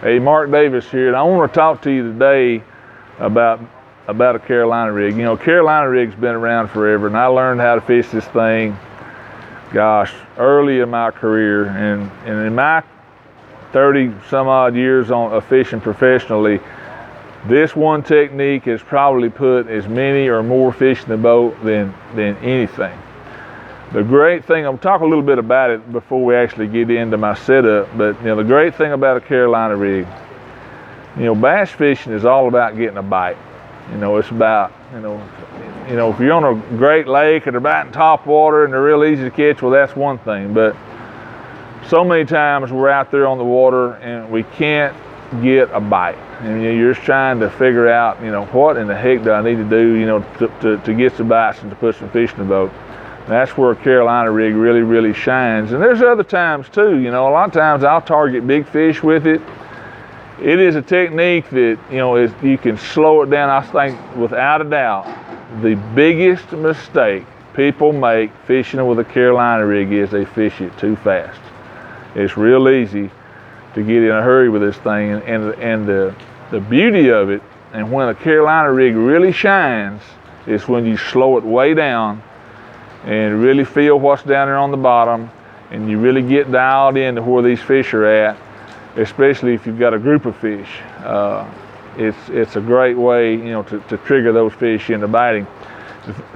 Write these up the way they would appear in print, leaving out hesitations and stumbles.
Hey, Mark Davis here, and I want to talk to you today about a Carolina rig. You know, Carolina rig's been around forever, and I learned how to fish this thing, gosh, early in my career, and in my 30 some odd years of fishing professionally, this one technique has probably put as many or more fish in the boat than anything. The great thing, I'll talk a little bit about it before we actually get into my setup, but you know, the great thing about a Carolina rig, you know, bass fishing is all about getting a bite. You know, it's about, you know, if you're on a great lake and they're biting top water and they're real easy to catch, well, that's one thing. But so many times we're out there on the water and we can't get a bite. And you know, you're just trying to figure out, you know, what in the heck do I need to do, you know, to get some bites and to put some fish in the boat. That's where a Carolina rig really shines. And there's other times too, you know, a lot of times I'll target big fish with it. It is a technique that, you know, you can slow it down. I think without a doubt, the biggest mistake people make fishing with a Carolina rig is they fish it too fast. It's real easy to get in a hurry with this thing, and the beauty of it, and when a Carolina rig really shines, is when you slow it way down and really feel what's down there on the bottom, and you really get dialed into where these fish are at, especially if you've got a group of fish. It's a great way, you know, to trigger those fish into biting.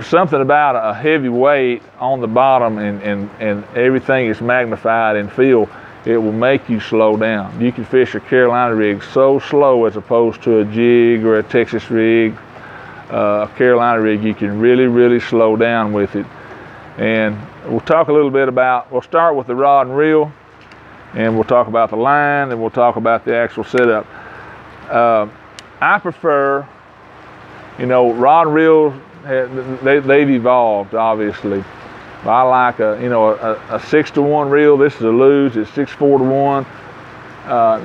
Something about a heavy weight on the bottom and everything is magnified and feel, it will make you slow down. You can fish a Carolina rig so slow as opposed to a jig or a Texas rig. A Carolina rig, you can really slow down with it. And we'll talk a little bit about, we'll start with the rod and reel, and we'll talk about the line, and we'll talk about the actual setup. I prefer, you know, rod and reel, they've evolved, obviously. I like a 6-to-1 reel. This is a Lew's, it's 6-4-to-1.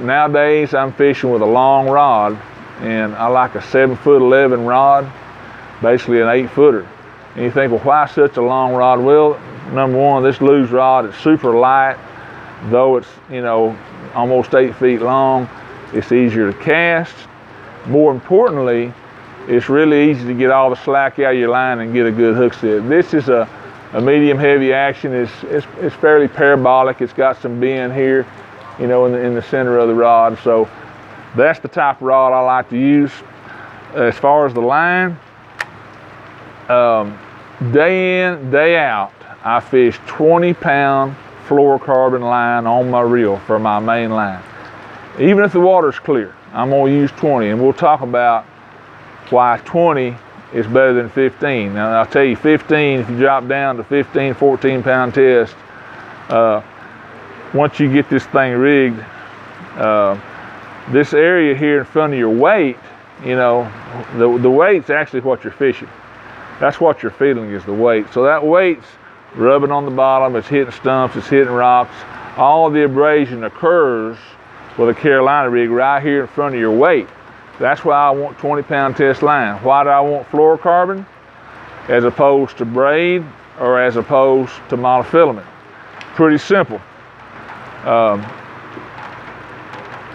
Nowadays, I'm fishing with a long rod, and I like a 7'11" rod, basically an 8-footer. And you think, well, why such a long rod? Well, number one, this Lew's rod is super light, though it's, you know, almost 8 feet long. It's easier to cast. More importantly, it's really easy to get all the slack out of your line and get a good hook set. This is a medium heavy action. It's fairly parabolic. It's got some bend here, you know, in the center of the rod. So that's the type of rod I like to use. As far as the line, day in, day out, I fish 20-pound fluorocarbon line on my reel for my main line. Even if the water's clear, I'm gonna use 20, and we'll talk about why 20 is better than 15. Now I'll tell you, 15, if you drop down to 15, 14-pound test, once you get this thing rigged, this area here in front of your weight, you know, the weight's actually what you're fishing. That's what you're feeling, is the weight. So that weight's rubbing on the bottom, it's hitting stumps, it's hitting rocks. All the abrasion occurs with a Carolina rig right here in front of your weight. That's why I want 20-pound test line. Why do I want fluorocarbon as opposed to braid or as opposed to monofilament? Pretty simple.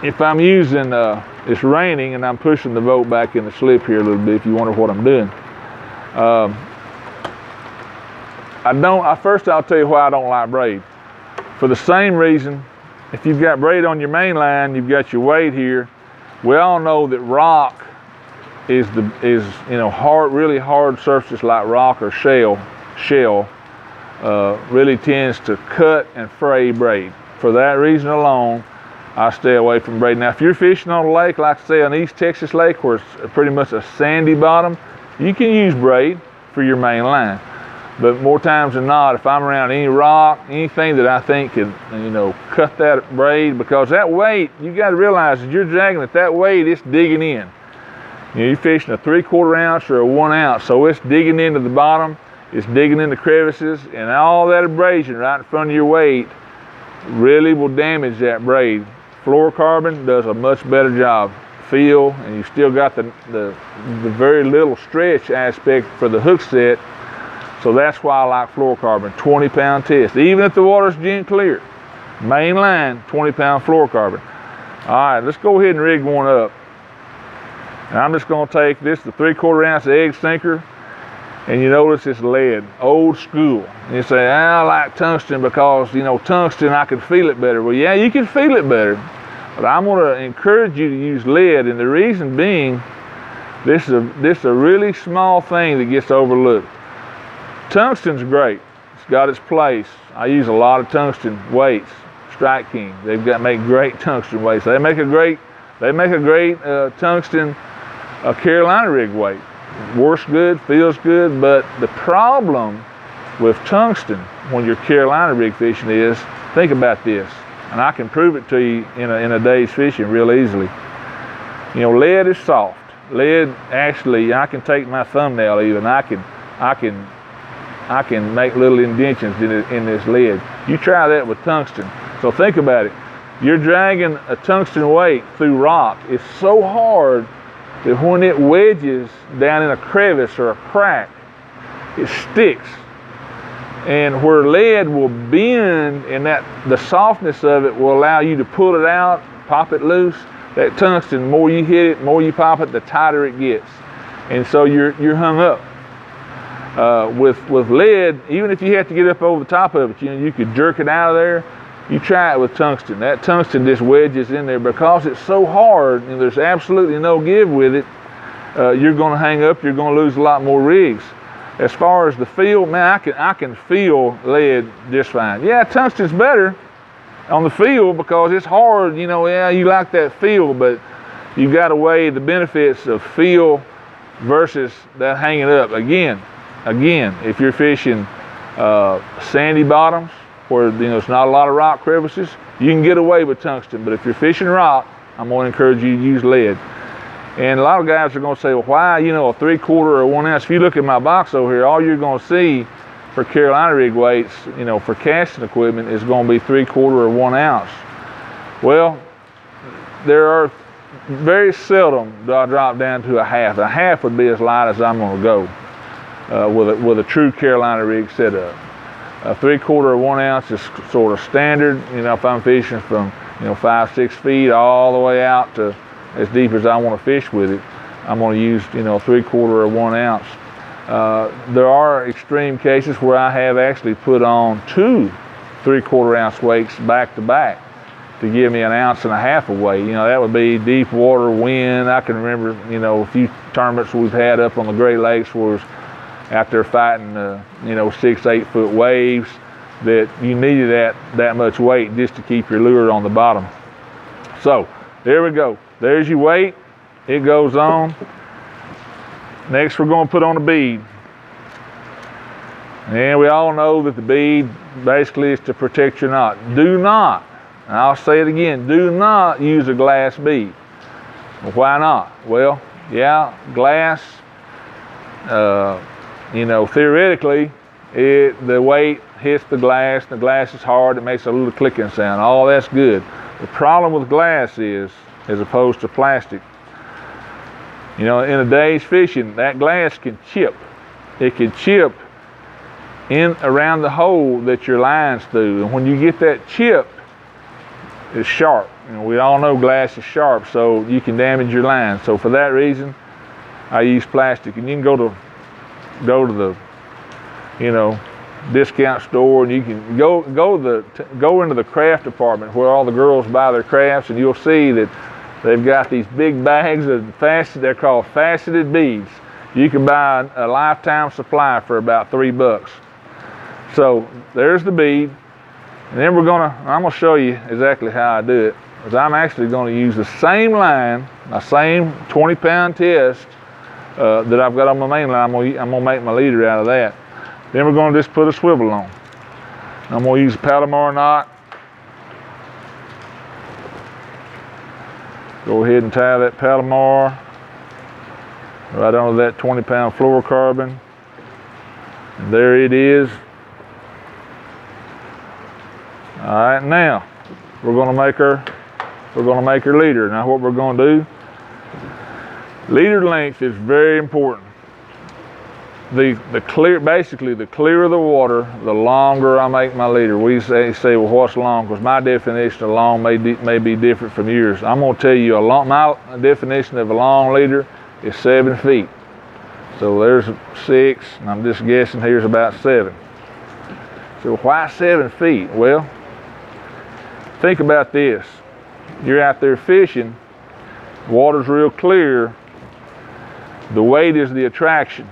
If I'm using, it's raining and I'm pushing the boat back in the slip here a little bit, if you wonder what I'm doing. First I'll tell you why I don't like braid. For the same reason, if you've got braid on your main line, you've got your weight here. We all know that rock is you know, really hard surfaces like rock or shell really tends to cut and fray braid. For that reason alone, I stay away from braid. Now, if you're fishing on a lake, like say an East Texas lake where it's pretty much a sandy bottom, you can use braid for your main line. But more times than not, if I'm around any rock, anything that I think could, you know, cut that braid, because that weight, you got to realize that you're dragging it, that weight, it's digging in. You know, you're fishing a 3/4 ounce or a 1 ounce, so it's digging into the bottom, it's digging into crevices, and all that abrasion right in front of your weight really will damage that braid. Fluorocarbon does a much better job. Feel, and you still got the very little stretch aspect for the hook set. So that's why I like fluorocarbon, 20-pound test. Even if the water's gin clear, main line, 20-pound fluorocarbon. All right, let's go ahead and rig one up. And I'm just gonna take this, the 3/4 ounce egg sinker, and you notice it's lead, old school. And you say, I like tungsten because, you know, tungsten, I can feel it better. Well, yeah, you can feel it better, but I'm gonna encourage you to use lead, and the reason being, this is a really small thing that gets overlooked. Tungsten's great, it's got its place. I use a lot of tungsten weights, Strike King. Make great tungsten weights. They make a great tungsten Carolina rig weight. Works good, feels good, but the problem with tungsten when you're Carolina rig fishing is, think about this, and I can prove it to you in a day's fishing real easily. You know, lead is soft. Lead, actually, I can take my thumbnail even, I can make little indentions in this lead. You try that with tungsten. So think about it. You're dragging a tungsten weight through rock. It's so hard that when it wedges down in a crevice or a crack, it sticks. And where lead will bend, and the softness of it will allow you to pull it out, pop it loose. That tungsten, the more you hit it, the more you pop it, the tighter it gets. And so you're hung up. With lead, even if you have to get up over the top of it, you could jerk it out of there. You try it with tungsten. That tungsten just wedges in there because it's so hard and there's absolutely no give with it. You're going to hang up. You're going to lose a lot more rigs. As far as the feel, man, I can feel lead just fine. Yeah, tungsten's better on the feel because it's hard. You know, yeah, you like that feel, but you got to weigh the benefits of feel versus that hanging up. Again, if you're fishing sandy bottoms, where there's not a lot of rock crevices, you can get away with tungsten. But if you're fishing rock, I'm going to encourage you to use lead. And a lot of guys are going to say, well, why, a 3/4 or 1 ounce? If you look at my box over here, all you're going to see for Carolina rig weights, for casting equipment, is going to be 3/4 or 1 ounce. Well, there are very seldom do I drop down to a half. A half would be as light as I'm going to go with a true Carolina rig setup. A 3/4 or 1 ounce is sort of standard. If I'm fishing from 5-6 feet all the way out to as deep as I want to fish with it, I'm going to use 3/4 or 1 ounce. There are extreme cases where I have actually put on 2 3/4 ounce weights back to back to give me 1.5 ounces of weight. That would be deep water, wind. I can remember a few tournaments we've had up on the Great Lakes where out there fighting 6-8 foot waves, that you needed that much weight just to keep your lure on the bottom. So there we go. There's your weight. It goes on. Next, we're going to put on a bead. And we all know that the bead basically is to protect your knot. Do not, and I'll say it again, do not use a glass bead. Well, why not? Well, yeah, glass, theoretically, the weight hits the glass is hard, it makes a little clicking sound. All that's good. The problem with glass is, as opposed to plastic, in a day's fishing, that glass can chip. It can chip in around the hole that your line's through. And when you get that chip, it's sharp. We all know glass is sharp, so you can damage your line. So for that reason, I use plastic. And you can go to the discount store, and you can go into the craft department where all the girls buy their crafts, and you'll see that they've got these big bags of they're called faceted beads. You can buy a lifetime supply for about $3. So there's the bead, and then I'm gonna show you exactly how I do it, because I'm actually going to use the same line, my same 20-pound test that I've got on my main line. I'm gonna make my leader out of that. Then we're going to just put a swivel on. I'm going to use a Palomar knot. Go ahead and tie that Palomar right onto that 20-pound fluorocarbon. And there it is. All right, now we're going to make our leader. Now what we're going to do, leader length is very important. basically the clearer the water, the longer I make my leader. We say, well, what's long? Because my definition of long may be different from yours. I'm going to tell you my definition of a long leader is 7 feet. So there's 6, and I'm just guessing here's about 7. So why 7 feet? Well, think about this. You're out there fishing, water's real clear. The weight is the attraction.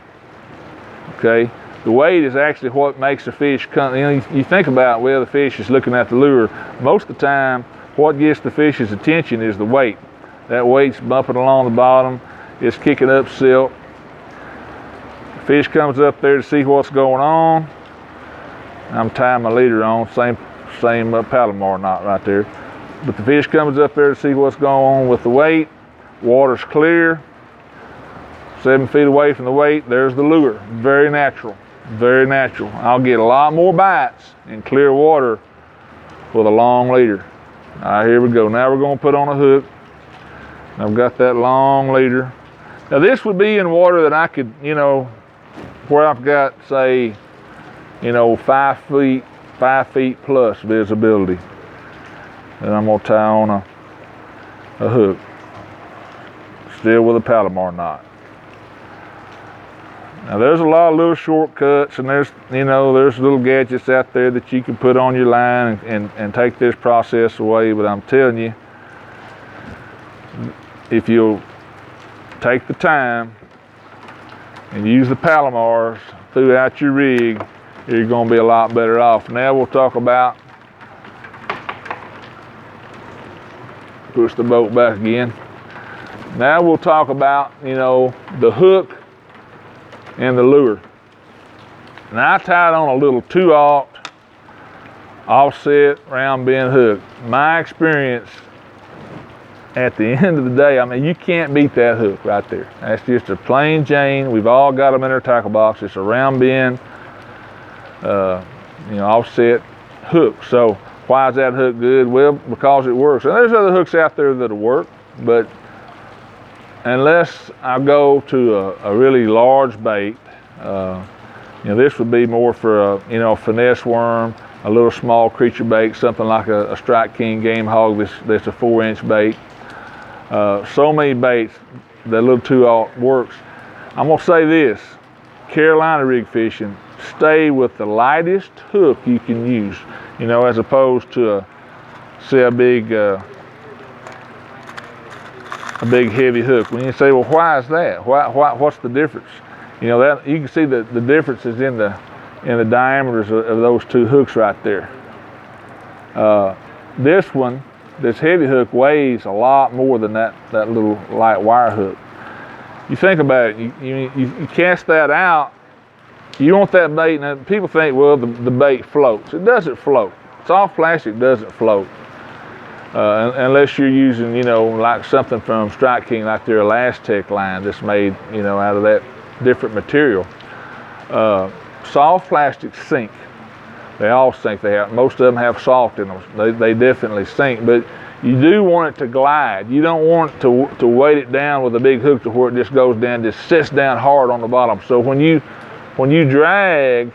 Okay, the weight is actually what makes the fish come. You think about, well, the fish is looking at the lure. Most of the time, what gets the fish's attention is the weight. That weight's bumping along the bottom. It's kicking up silk. The fish comes up there to see what's going on. I'm tying my leader on, same Palomar knot right there. But the fish comes up there to see what's going on with the weight. Water's clear. 7 feet away from the weight, there's the lure. Very natural, very natural. I'll get a lot more bites in clear water with a long leader. All right, here we go. Now we're going to put on a hook. I've got that long leader. Now this would be in water that I could, where I've got, say, 5 feet plus visibility. And I'm going to tie on a hook, still with a Palomar knot. Now there's a lot of little shortcuts, and there's little gadgets out there that you can put on your line and take this process away, but I'm telling you, if you'll take the time and use the Palomars throughout your rig, you're going to be a lot better off. Now we'll talk about, push the boat back again. Now we'll talk about, the hook and the lure. And I tied on a little 2/0 offset round bend hook. My experience, at the end of the day, you can't beat that hook right there. That's just a plain Jane. We've all got them in our tackle box. It's a round bend, offset hook. So why is that hook good? Well, because it works. And there's other hooks out there that'll work, but unless I go to a really large bait, this would be more for a finesse worm, a little small creature bait, something like a Strike King game hog that's a 4-inch bait. So many baits, that little 2/0 works. I'm gonna say this: Carolina rig fishing, stay with the lightest hook you can use, as opposed to a big heavy hook. When you say, well, why is that? What's the difference? That you can see the differences in the diameters of those two hooks right there. This heavy hook weighs a lot more than that little light wire hook. You think about it. You cast that out. You want that bait, and people think, well, the bait floats. It doesn't float. Soft plastic doesn't float. Unless you're using, like something from Strike King, like their Elastec line that's made, out of that different material. Soft plastics sink. They all sink. Most of them have salt in them. They definitely sink, but you do want it to glide. You don't want to weight it down with a big hook to where it just goes down, just sits down hard on the bottom. So when you drag,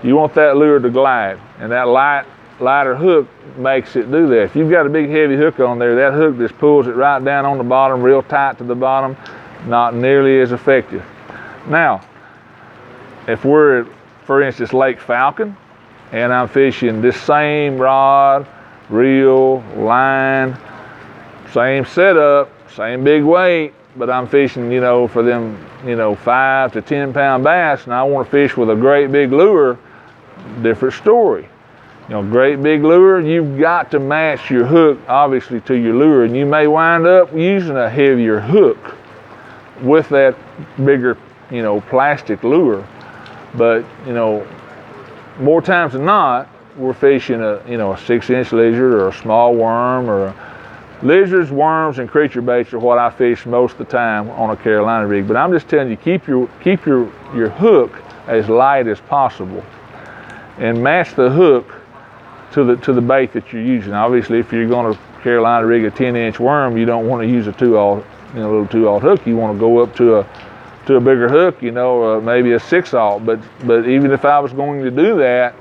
you want that lure to glide, and that lighter hook makes it do that. If you've got a big heavy hook on there, that hook just pulls it right down on the bottom, real tight to the bottom, not nearly as effective. Now, if we're at, for instance, Lake Falcon, and I'm fishing this same rod, reel, line, same setup, same big weight, but I'm fishing, for them, 5 to 10 pound bass, and I want to fish with a great big lure, different story. Great big lure, you've got to match your hook, obviously, to your lure, and you may wind up using a heavier hook with that bigger, plastic lure. But, more times than not, we're fishing a 6-inch lizard or a small worm lizards, worms, and creature baits are what I fish most of the time on a Carolina rig. But I'm just telling you, keep your hook as light as possible, and match the hook to the bait that you're using. Obviously, if you're going to Carolina rig a 10-inch worm, you don't want to use a little 2/0 hook. You want to go up to to a bigger hook, you know, maybe a 6/0. But even if I was going to do that,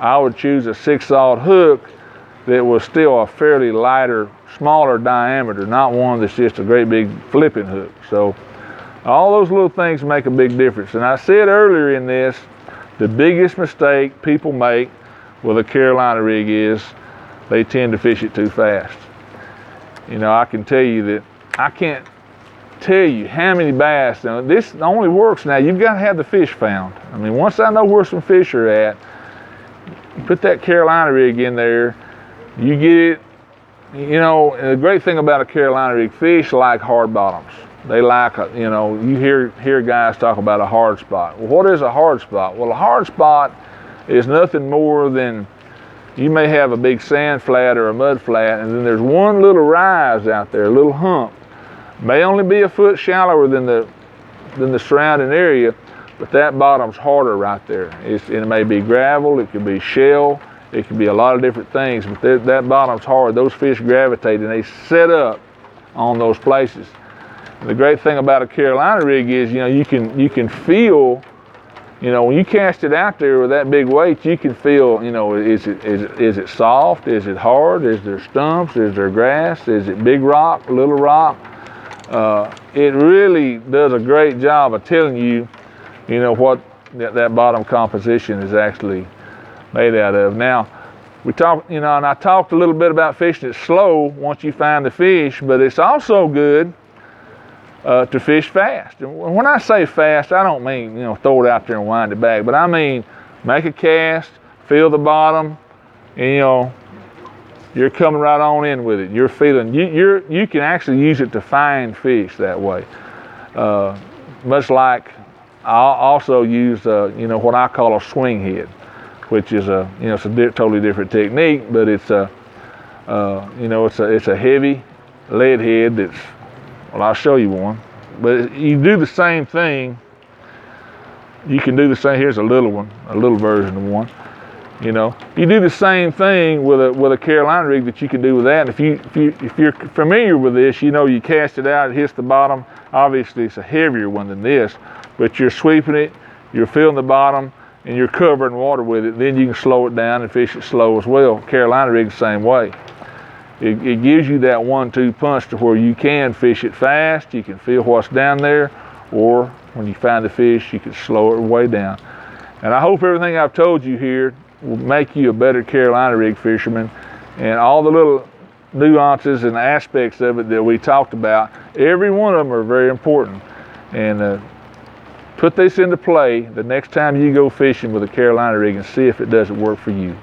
I would choose a 6/0 hook that was still a fairly lighter, smaller diameter, not one that's just a great big flipping hook. So all those little things make a big difference. And I said earlier in this, the biggest mistake people make with a Carolina rig is they tend to fish it too fast. You know, I can tell you that I can't tell you how many bass. Now, this only works now. You've got to have the fish found. I mean, once I know where some fish are at, you put that Carolina rig in there, you get it. You know, and the great thing about a Carolina rig, fish like hard bottoms. They like, you know, you hear guys talk about a hard spot. Well, what is a hard spot? Well, a hard spot is nothing more than, you may have a big sand flat or a mud flat, and then there's one little rise out there, a little hump. May only be a foot shallower than the surrounding area, but that bottom's harder right there. It may be gravel, it could be shell, it could be a lot of different things, but that bottom's hard. Those fish gravitate and they set up on those places. And the great thing about a Carolina rig is, you know, you can feel, you know, when you cast it out there with that big weight, you can feel, you know, is it soft? Is it hard? Is there stumps? Is there grass? Is it big rock, little rock? It really does a great job of telling you, you know, what that bottom composition is actually made out of. Now, we talked, you know, and I talked a little bit about fishing it slow once you find the fish, but it's also good to fish fast. And when I say fast, I don't mean, you know, throw it out there and wind it back, but I mean make a cast, feel the bottom, and, you know, you're coming right on in with it. You're feeling, you can actually use it to find fish that way. Much like I'll also use, you know, what I call a swing head, which is a, you know, it's a totally different technique, but it's a, you know, it's a heavy lead head that's, well, I'll show you one. But you do the same thing. You can do the same. Here's a little one, a little version of one. You know, you do the same thing with a Carolina rig that you can do with that. If you're familiar with this, you know, you cast it out, it hits the bottom. Obviously, it's a heavier one than this, but you're sweeping it, you're feeling the bottom, and you're covering water with it. Then you can slow it down and fish it slow as well. Carolina rig the same way. It gives you that 1-2 punch to where you can fish it fast, you can feel what's down there, or when you find the fish, you can slow it way down. And I hope everything I've told you here will make you a better Carolina rig fisherman, and all the little nuances and aspects of it that we talked about, every one of them are very important. And put this into play the next time you go fishing with a Carolina rig and see if it doesn't work for you.